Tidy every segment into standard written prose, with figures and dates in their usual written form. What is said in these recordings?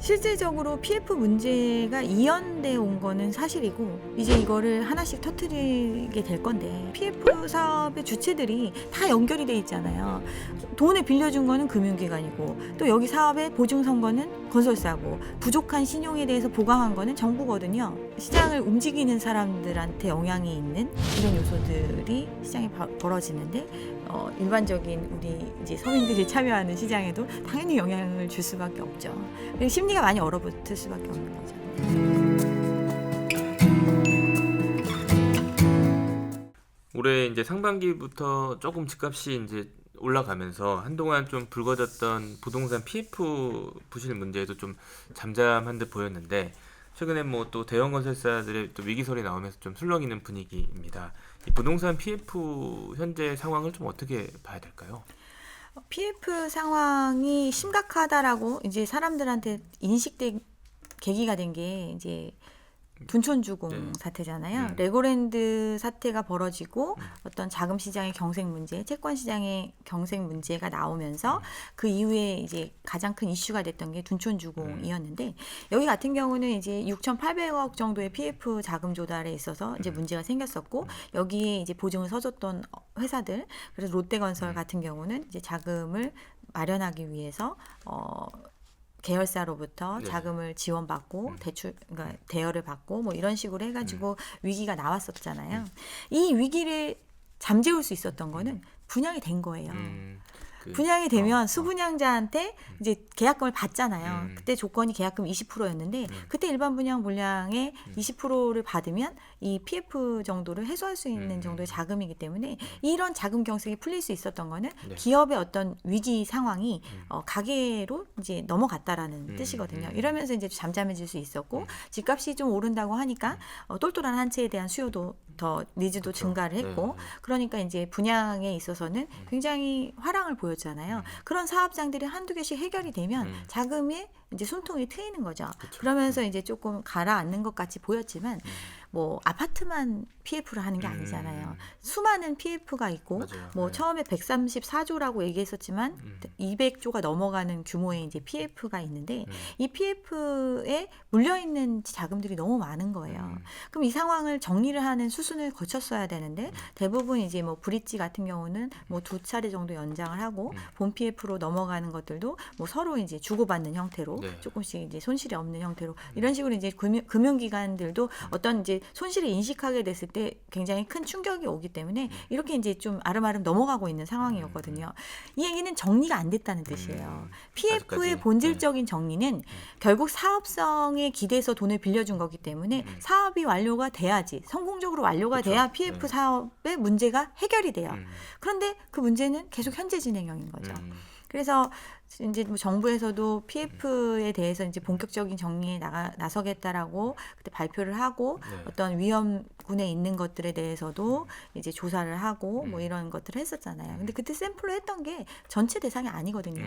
실질적으로 PF 문제가 이연돼 온 거는 사실이고 이제 이거를 하나씩 터뜨리게 될 건데 PF 사업의 주체들이 다 연결이 돼 있잖아요. 돈을 빌려준 거는 금융기관이고 또 여기 사업의 보증선 거는 건설사고 부족한 신용에 대해서 보강한 거는 정부거든요. 시장을 움직이는 사람들한테 영향이 있는 이런 요소들이 시장에 벌어지는데 일반적인 우리 이제 서민들이 참여하는 시장에도 당연히 영향을 줄 수밖에 없죠. 그리고 심리가 많이 얼어붙을 수밖에 없는 거죠. 올해 이제 상반기부터 조금 집값이 이제 올라가면서 한동안 좀 불거졌던 부동산 PF 부실 문제도 좀 잠잠한 듯 보였는데 최근에 뭐 또 대형 건설사들의 또 위기설이 나오면서 좀 술렁이는 분위기입니다. 이 부동산 PF 현재 상황을 좀 어떻게 봐야 될까요? PF 상황이 심각하다라고 이제 사람들한테 인식된 계기가 된 게 이제 둔촌주공 사태잖아요. 레고랜드 사태가 벌어지고 어떤 자금 시장의 경색 문제, 채권 시장의 경색 문제가 나오면서 그 이후에 이제 가장 큰 이슈가 됐던 게 둔촌주공이었는데 여기 같은 경우는 이제 6,800억 정도의 PF 자금 조달에 있어서 이제 문제가 생겼었고 여기에 이제 보증을 서줬던 회사들, 그래서 롯데건설 같은 경우는 이제 자금을 마련하기 위해서 계열사로부터 자금을 지원받고 대출, 그러니까 대여를 받고 뭐 이런 식으로 해가지고 위기가 나왔었잖아요. 이 위기를 잠재울 수 있었던 거는 분양이 된 거예요. 분양이 되면 수분양자한테 이제 계약금을 받잖아요. 그때 조건이 계약금 20%였는데 그때 일반 분양 물량의 20%를 받으면 이 PF 정도를 해소할 수 있는 정도의 자금이기 때문에 이런 자금 경색이 풀릴 수 있었던 거는 기업의 어떤 위기 상황이 가계로 이제 넘어갔다라는 뜻이거든요. 이러면서 이제 잠잠해질 수 있었고 집값이 좀 오른다고 하니까 똘똘한 한 채에 대한 수요도 더 니즈도 증가를 했고 그러니까 이제 분양에 있어서는 굉장히 화랑을 보였잖아요. 그런 사업장들이 한두 개씩 해결이 되면 자금이 이제 숨통이 트이는 거죠. 그러면서 이제 조금 가라앉는 것 같이 보였지만 뭐 아파트만 PF를 하는 게 아니잖아요. 수많은 PF가 있고 뭐 처음에 134조라고 얘기했었지만 200조가 넘어가는 규모의 이제 PF가 있는데 이 PF에 물려 있는 자금들이 너무 많은 거예요. 그럼 이 상황을 정리를 하는 수순을 거쳤어야 되는데 대부분 이제 뭐 브릿지 같은 경우는 뭐 2차례 정도 연장을 하고 본 PF로 넘어가는 것들도 뭐 서로 이제 주고받는 형태로 조금씩 이제 손실이 없는 형태로 이런 식으로 이제 금융기관들도 어떤 이제 손실을 인식하게 됐을 때 굉장히 큰 충격이 오기 때문에 이렇게 이제 좀 아름아름 넘어가고 있는 상황이었거든요. 이 얘기는 정리가 안 됐다는 뜻이에요. PF의 본질적인 정리는 결국 사업성에 기대서 돈을 빌려준 거기 때문에 사업이 완료가 돼야지 성공적으로 완료가 돼야 PF 사업의 문제가 해결이 돼요. 그런데 그 문제는 계속 현재 진행형인 거죠. 그래서 이제 뭐 정부에서도 PF에 대해서 이제 본격적인 정리에 나서겠다라고 그때 발표를 하고 어떤 위험군에 있는 것들에 대해서도 이제 조사를 하고 뭐 이런 것들을 했었잖아요. 근데 그때 샘플로 했던 게 전체 대상이 아니거든요.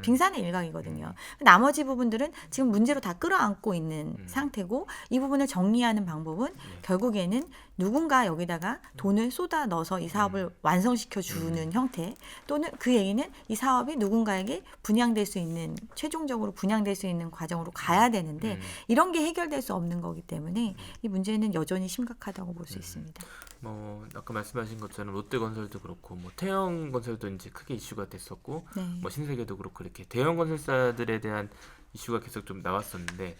빙산의 일각이거든요. 나머지 부분들은 지금 문제로 다 끌어안고 있는 상태고 이 부분을 정리하는 방법은 결국에는 누군가 여기다가 돈을 쏟아 넣어서 이 사업을 완성시켜 주는 형태 또는 그 얘기는 이 사업이 누군가에게 분양될 수 있는 최종적으로 분양될 수 있는 과정으로 가야 되는데 이런 게 해결될 수 없는 거기 때문에 이 문제는 여전히 심각하다고 볼 수 있습니다. 뭐 아까 말씀하신 것처럼 롯데건설도 그렇고 뭐 태영건설도 이제 크게 이슈가 됐었고 뭐 신세계도 그렇고 이렇게 대형 건설사들에 대한 이슈가 계속 좀 나왔었는데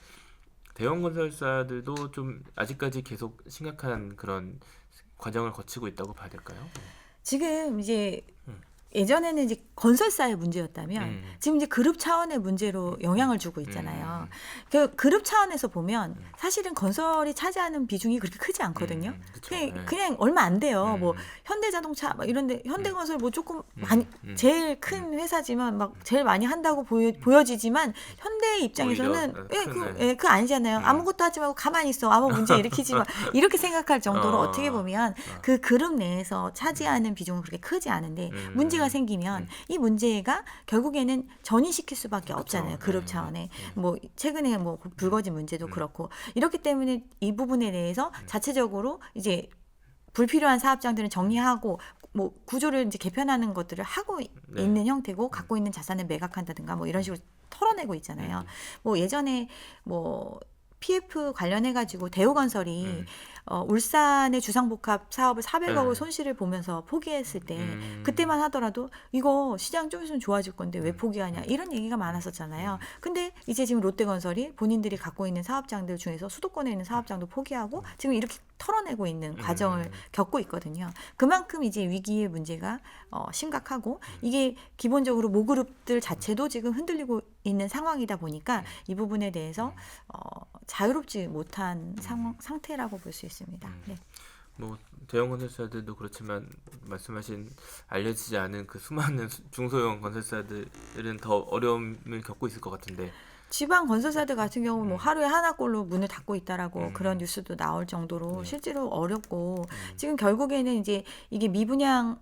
대형 건설사들도 좀 아직까지 계속 심각한 그런 과정을 거치고 있다고 봐야 될까요? 지금 이제 예전에는 이제 건설사의 문제였다면 지금 이제 그룹 차원의 문제로 영향을 주고 있잖아요. 그 그룹 차원에서 보면 사실은 건설이 차지하는 비중이 그렇게 크지 않거든요. 그냥 얼마 안 돼요. 뭐 현대자동차 막 이런데 현대건설 뭐 조금 많이 제일 큰 회사지만 막 제일 많이 한다고 보여지지만 현대 입장에서는 그 아니잖아요. 아무것도 하지 말고 가만히 있어. 아무 문제 일으키지 마. 이렇게 생각할 정도로 어떻게 보면 그 그룹 내에서 차지하는 비중은 그렇게 크지 않은데 문제가 생기면 이 문제가 결국에는 전이시킬 수밖에 없잖아요. 그룹 차원에. 뭐 최근에 뭐 불거진 문제도 그렇고 이렇기 때문에 이 부분에 대해서 자체적으로 이제 불필요한 사업장들은 정리하고 뭐 구조를 이제 개편하는 것들을 하고 있는 형태고 갖고 있는 자산을 매각한다든가 뭐 이런 식으로 털어내고 있잖아요. 뭐 예전에 뭐 PF 관련해가지고 대우건설이 울산의 주상복합 사업을 400억을 손실을 보면서 포기했을 때 그때만 하더라도 이거 시장 좀 있으면 좋아질 건데 왜 포기하냐 이런 얘기가 많았었잖아요. 근데 이제 지금 롯데건설이 본인들이 갖고 있는 사업장들 중에서 수도권에 있는 사업장도 포기하고 지금 이렇게 털어내고 있는 과정을 겪고 있거든요. 그만큼 이제 위기의 문제가 심각하고 이게 기본적으로 모그룹들 자체도 지금 흔들리고 있는 상황이다 보니까 이 부분에 대해서 자유롭지 못한 상태라고 볼 수 있습니다. 네. 뭐 대형 건설사들도 그렇지만 말씀하신 알려지지 않은 그 수많은 중소형 건설사들은 더 어려움을 겪고 있을 것 같은데 지방 건설사들 같은 경우 뭐 하루에 하나꼴로 문을 닫고 있다라고 그런 뉴스도 나올 정도로 실제로 어렵고 지금 결국에는 이제 이게 미분양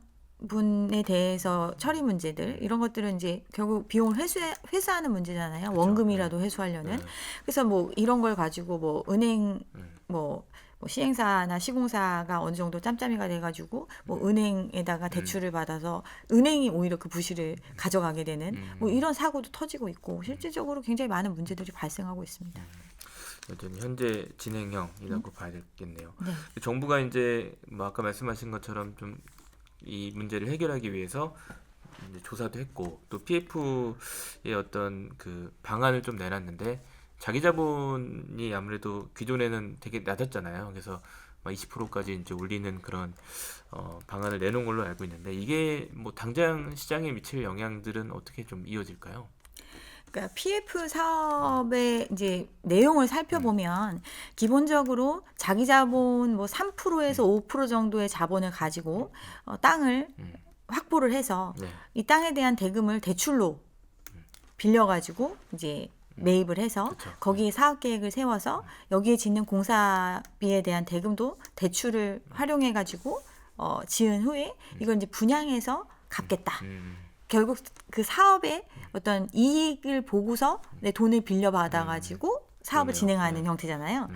분에 대해서 처리 문제들 이런 것들은 이제 결국 비용을 회수하는 문제잖아요. 원금이라도 회수하려는. 그래서 뭐 이런 걸 가지고 뭐 은행 뭐 시행사나 시공사가 어느 정도 짬짬이가 돼가지고 뭐 은행에다가 대출을 받아서 은행이 오히려 그 부실을 가져가게 되는 뭐 이런 사고도 터지고 있고 실질적으로 굉장히 많은 문제들이 발생하고 있습니다. 여전히 현재 진행형이라고 봐야 되겠네요. 네. 정부가 이제 뭐 아까 말씀하신 것처럼 좀 이 문제를 해결하기 위해서 이제 조사도 했고 또 PF의 어떤 그 방안을 좀 내놨는데 자기 자본이 아무래도 기존에는 되게 낮았잖아요. 그래서 20%까지 이제 올리는 그런 방안을 내놓은 걸로 알고 있는데 이게 뭐 당장 시장에 미칠 영향들은 어떻게 좀 이어질까요? 그러니까 PF 사업의 이제 내용을 살펴보면 기본적으로 자기 자본 뭐 3%에서 5% 정도의 자본을 가지고 땅을 확보를 해서 네. 이 땅에 대한 대금을 대출로 빌려가지고 이제 매입을 해서 그쵸. 거기에 사업 계획을 세워서 여기에 짓는 공사비에 대한 대금도 대출을 활용해가지고 지은 후에 이걸 이제 분양해서 갚겠다. 결국 그 사업의 어떤 이익을 보고서 내 돈을 빌려받아가지고 사업을 진행하는 형태잖아요.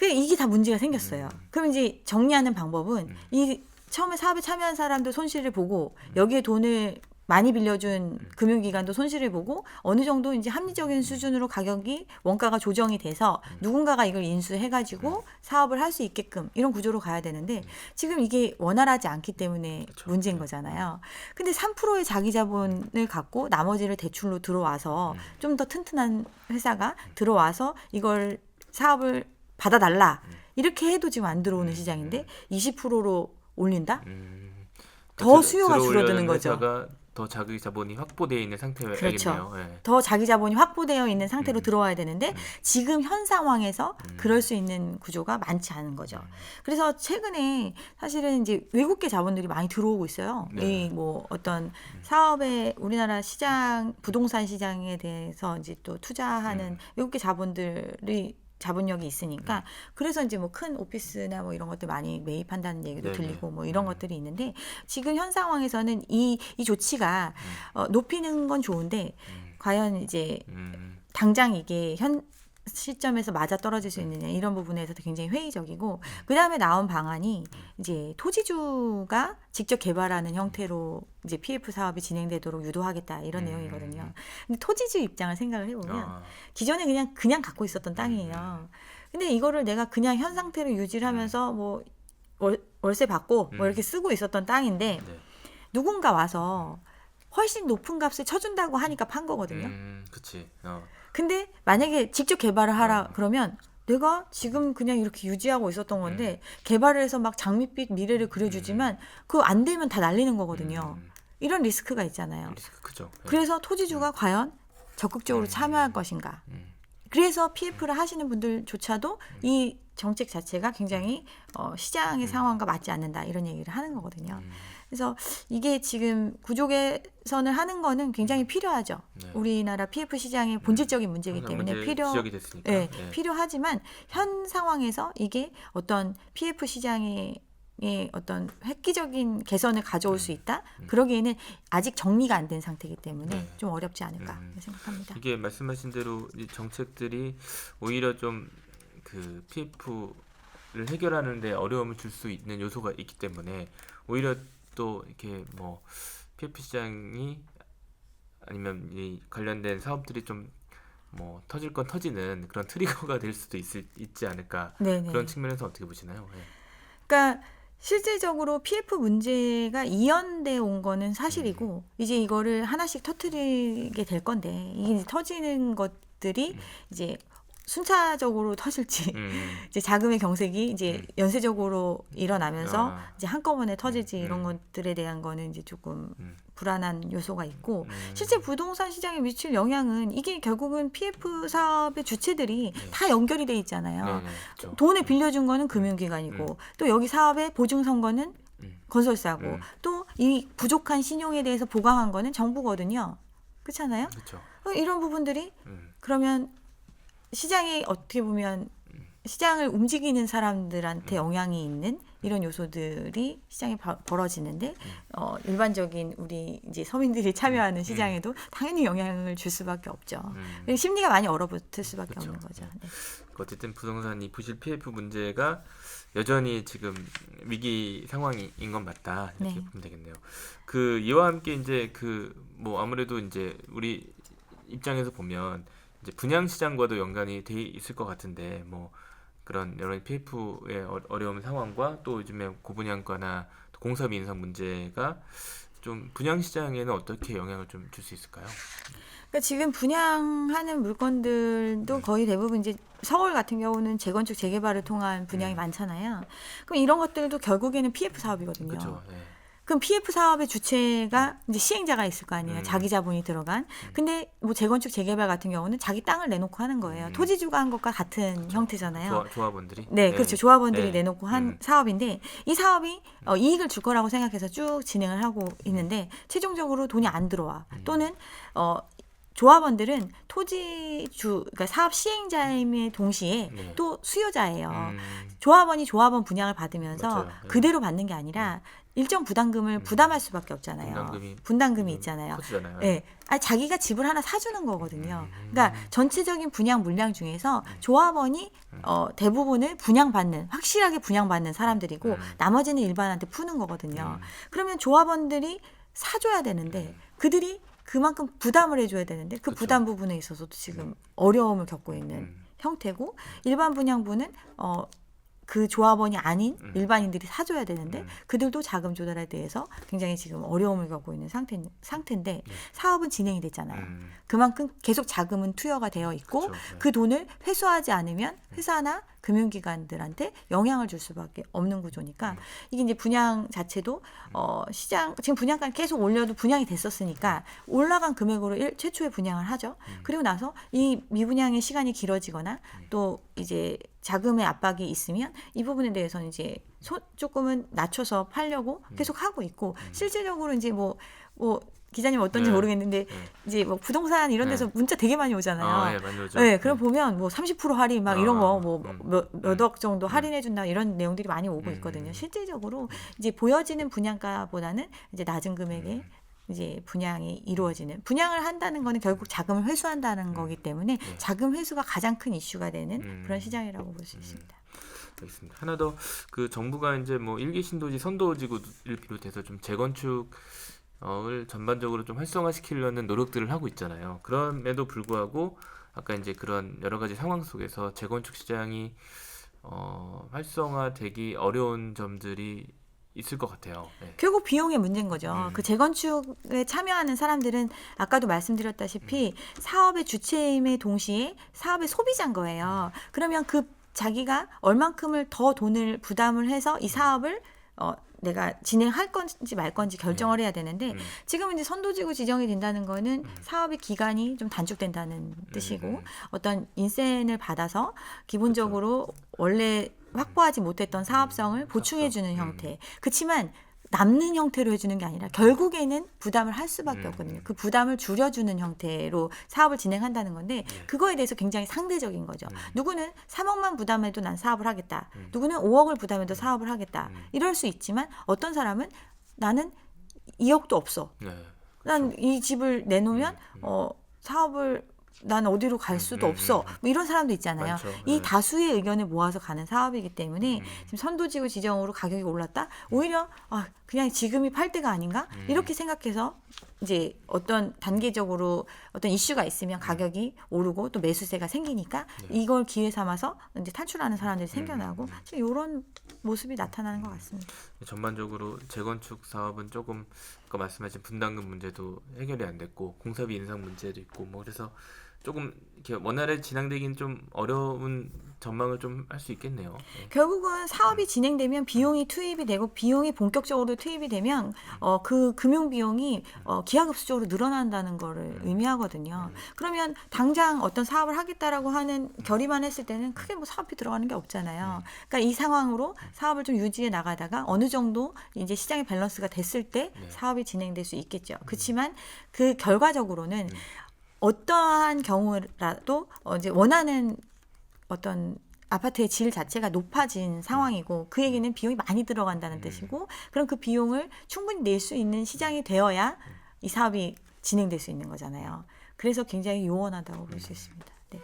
이게 다 문제가 생겼어요. 그럼 이제 정리하는 방법은 이 처음에 사업에 참여한 사람도 손실을 보고 여기에 돈을 많이 빌려준 금융기관도 손실을 보고 어느 정도 이제 합리적인 수준으로 가격이 원가가 조정이 돼서 누군가가 이걸 인수해가지고 사업을 할 수 있게끔 이런 구조로 가야 되는데 지금 이게 원활하지 않기 때문에 그쵸. 문제인 거잖아요. 근데 3%의 자기 자본을 갖고 나머지를 대출로 들어와서 좀 더 튼튼한 회사가 들어와서 이걸 사업을 받아달라 이렇게 해도 지금 안 들어오는 시장인데 20%로 올린다? 더 수요가 줄어드는 거죠. 회사가 더 자기 자본이 확보되어 있는 상태겠네요. 그렇죠. 네. 더 자기 자본이 확보되어 있는 상태로 들어와야 되는데 지금 현 상황에서 그럴 수 있는 구조가 많지 않은 거죠. 그래서 최근에 사실은 이제 외국계 자본들이 많이 들어오고 있어요. 네. 이 뭐 어떤 사업에 우리나라 시장 부동산 시장에 대해서 이제 또 투자하는 외국계 자본들이 자본력이 있으니까 그래서 이제 뭐 큰 오피스나 뭐 이런 것들 많이 매입한다는 얘기도 네네. 들리고 뭐 이런 것들이 있는데 지금 현 상황에서는 이 조치가 높이는 건 좋은데 과연 이제 당장 이게 현 시점에서 맞아 떨어질 수 있느냐 이런 부분에서도 굉장히 회의적이고 그 다음에 나온 방안이 이제 토지주가 직접 개발하는 형태로 이제 PF 사업이 진행되도록 유도하겠다 이런 내용이거든요. 근데 토지주 입장을 생각을 해보면 기존에 그냥 갖고 있었던 땅이에요. 근데 이거를 내가 그냥 현 상태로 유지를 하면서 뭐 월세 받고 뭐 이렇게 쓰고 있었던 땅인데 네. 누군가 와서 훨씬 높은 값을 쳐준다고 하니까 판 거거든요. 그치. 근데 만약에 직접 개발을 하라 그러면 내가 지금 그냥 이렇게 유지하고 있었던 건데 개발을 해서 막 장밋빛 미래를 그려주지만 그거 안 되면 다 날리는 거거든요. 이런 리스크가 있잖아요. 리스크 크죠. 네. 그래서 토지주가 과연 적극적으로 참여할 것인가. 그래서 PF를 하시는 분들조차도 이 정책 자체가 굉장히 시장의 상황과 맞지 않는다 이런 얘기를 하는 거거든요. 그래서 이게 지금 구조개선을 하는 거는 굉장히 필요하죠. 네. 우리나라 PF 시장의 본질적인 문제이기 항상 때문에 문제 지적이 됐으니까. 네, 네. 필요하지만 현 상황에서 이게 어떤 PF 시장의 어떤 획기적인 개선을 가져올 수 있다? 그러기에는 아직 정리가 안 된 상태이기 때문에 네. 좀 어렵지 않을까 생각합니다. 이게 말씀하신 대로 이 정책들이 오히려 좀 그 PF를 해결하는데 어려움을 줄 수 있는 요소가 있기 때문에 오히려 또 이렇게 뭐 PF 시장이 아니면 이 관련된 사업들이 좀 뭐 터질 건 터지는 그런 트리거가 될 수도 있지 않을까. 네네. 그런 측면에서 어떻게 보시나요? 예. 그러니까 실질적으로 PF 문제가 이연돼 온 거는 사실이고 이제 이거를 하나씩 터뜨리게 될 건데 이게 이제 터지는 것들이 이제 순차적으로 터질지 이제 자금의 경색이 이제 연쇄적으로 일어나면서 이제 한꺼번에 터질지 이런 것들에 대한 거는 이제 조금 불안한 요소가 있고 실제 부동산 시장에 미칠 영향은 이게 결국은 PF 사업의 주체들이 다 연결이 돼 있잖아요. 그렇죠. 돈을 빌려준 거는 금융기관이고 또 여기 사업의 보증선 거는 건설사고 또 이 부족한 신용에 대해서 보강한 거는 정부거든요. 그렇잖아요. 그렇죠. 이런 부분들이 그러면 시장에 어떻게 보면 시장을 움직이는 사람들한테 영향이 있는 이런 요소들이 시장에 벌어지는데 일반적인 우리 이제 서민들이 참여하는 시장에도 당연히 영향을 줄 수밖에 없죠. 심리가 많이 얼어붙을 수밖에 그쵸. 없는 거죠. 네. 어쨌든 부동산 이 부실 PF 문제가 여전히 지금 위기 상황인 건 맞다 이렇게 네. 보면 되겠네요. 그 이와 함께 이제 그 뭐 아무래도 이제 우리 입장에서 보면 이제 분양 시장과도 연관이 돼 있을 것 같은데 뭐 그런 여러 PF의 어려운 상황과 또 요즘에 고분양가나 공사비 인상 문제가 좀 분양 시장에는 어떻게 영향을 좀 줄 수 있을까요? 그러니까 지금 분양하는 물건들도 거의 대부분 이제 서울 같은 경우는 재건축 재개발을 통한 분양이 많잖아요. 그럼 이런 것들도 결국에는 PF 사업이거든요. 그렇죠. 네. 그럼 PF 사업의 주체가 이제 시행자가 있을 거 아니에요. 자기 자본이 들어간. 근데 뭐 재건축 재개발 같은 경우는 자기 땅을 내놓고 하는 거예요. 토지주가 한 것과 같은 형태잖아요. 조합원들이? 네, 그렇죠. 조합원들이 네. 내놓고 한 사업인데 이 사업이 이익을 줄 거라고 생각해서 쭉 진행을 하고 있는데 최종적으로 돈이 안 들어와. 또는 조합원들은 토지주, 그러니까 사업 시행자임의 동시에 네. 또 수요자예요. 조합원이 조합원 분양을 받으면서 맞아요. 네. 그대로 받는 게 아니라 일정 부담금을 부담할 수밖에 없잖아요. 분담금이 있잖아요. 터지잖아요. 네. 자기가 집을 하나 사주는 거거든요. 그러니까 전체적인 분양 물량 중에서 조합원이 대부분을 분양받는, 확실하게 분양받는 사람들이고 나머지는 일반한테 푸는 거거든요. 그러면 조합원들이 사줘야 되는데 그들이 그만큼 부담을 해줘야 되는데 그 그쵸. 부담 부분에 있어서도 지금 어려움을 겪고 있는 형태고 일반 분양부는 그 조합원이 아닌 일반인들이 사줘야 되는데 그들도 자금 조달에 대해서 굉장히 지금 어려움을 겪고 있는 상태인데 사업은 진행이 됐잖아요. 그만큼 계속 자금은 투여가 되어 있고 그쵸, 네. 그 돈을 회수하지 않으면 회사나 금융기관들한테 영향을 줄 수밖에 없는 구조니까 이게 이제 분양 자체도 시장 지금 분양가를 계속 올려도 분양이 됐었으니까 올라간 금액으로 최초에 분양을 하죠. 그리고 나서 이 미분양의 시간이 길어지거나 또 이제 자금의 압박이 있으면 이 부분에 대해서는 이제 조금은 낮춰서 팔려고 계속 하고 있고 실질적으로 이제 뭐 기자님 어떤지 네. 모르겠는데 이제 뭐 부동산 이런 데서 문자 되게 많이 오잖아요. 네, 많이 오죠. 네, 그럼 보면 뭐 30% 할인 막 이런 거 뭐 몇 억 정도 할인해 준다 이런 내용들이 많이 오고 있거든요. 실질적으로 이제 보여지는 분양가보다는 이제 낮은 금액의 이제 분양이 이루어지는 분양을 한다는 거는 결국 자금을 회수한다는 거기 때문에 자금 회수가 가장 큰 이슈가 되는 그런 시장이라고 볼 수 있습니다. 알겠습니다. 하나 더 그 정부가 이제 뭐 일기 신도시 선도지구를 비롯해서 좀 재건축을 전반적으로 좀 활성화시키려는 노력들을 하고 있잖아요. 그럼에도 불구하고 아까 이제 그런 여러 가지 상황 속에서 재건축 시장이 활성화되기 어려운 점들이 있을 것 같아요. 네. 결국 비용의 문제인 거죠. 그 재건축에 참여하는 사람들은 아까도 말씀드렸다시피 사업의 주체임의 동시에 사업의 소비자인 거예요. 그러면 그 자기가 얼만큼을 더 돈을 부담을 해서 이 사업을 내가 진행할 건지 말 건지 결정을 해야 되는데 지금 이제 선도지구 지정이 된다는 거는 사업의 기간이 좀 단축된다는 뜻이고 어떤 인센을 받아서 기본적으로 원래 확보하지 못했던 사업성을 보충해주는 형태. 그렇지만 남는 형태로 해주는 게 아니라 결국에는 부담을 할 수밖에 없거든요. 그 부담을 줄여주는 형태로 사업을 진행한다는 건데 그거에 대해서 굉장히 상대적인 거죠. 누구는 3억만 부담해도 난 사업을 하겠다. 누구는 5억을 부담해도 사업을 하겠다. 이럴 수 있지만 어떤 사람은 나는 2억도 없어. 네. 난 이 집을 내놓으면 사업을 난 어디로 갈 수도 없어. 뭐 이런 사람도 있잖아요. 많죠. 이 네. 다수의 의견을 모아서 가는 사업이기 때문에 지금 선도지구 지정으로 가격이 올랐다. 오히려 그냥 지금이 팔 때가 아닌가? 이렇게 생각해서 이제 어떤 단계적으로 어떤 이슈가 있으면 가격이 오르고 또 매수세가 생기니까 이걸 기회 삼아서 이제 탈출하는 사람들이 생겨나고 지금 이런 모습이 나타나는 것 같습니다. 전반적으로 재건축 사업은 조금 아까 말씀하신 분담금 문제도 해결이 안 됐고 공사비 인상 문제도 있고 뭐 그래서 조금 이렇게 원활하게 진행되긴 좀 어려운 전망을 좀 할 수 있겠네요. 네. 결국은 사업이 진행되면 비용이 투입이 되고 비용이 본격적으로 투입이 되면 그 금융 비용이 기하급수적으로 늘어난다는 거를 의미하거든요. 그러면 당장 어떤 사업을 하겠다라고 하는 결의만 했을 때는 크게 뭐 사업비 들어가는 게 없잖아요. 그러니까 이 상황으로 사업을 좀 유지해 나가다가 어느 정도 이제 시장의 밸런스가 됐을 때 사업이 진행될 수 있겠죠. 그렇지만 그 결과적으로는 어떠한 경우라도 이제 원하는 어떤 아파트의 질 자체가 높아진 상황이고 그 얘기는 비용이 많이 들어간다는 뜻이고 그럼 그 비용을 충분히 낼 수 있는 시장이 되어야 이 사업이 진행될 수 있는 거잖아요. 그래서 굉장히 요원하다고 볼 수 있습니다. 네.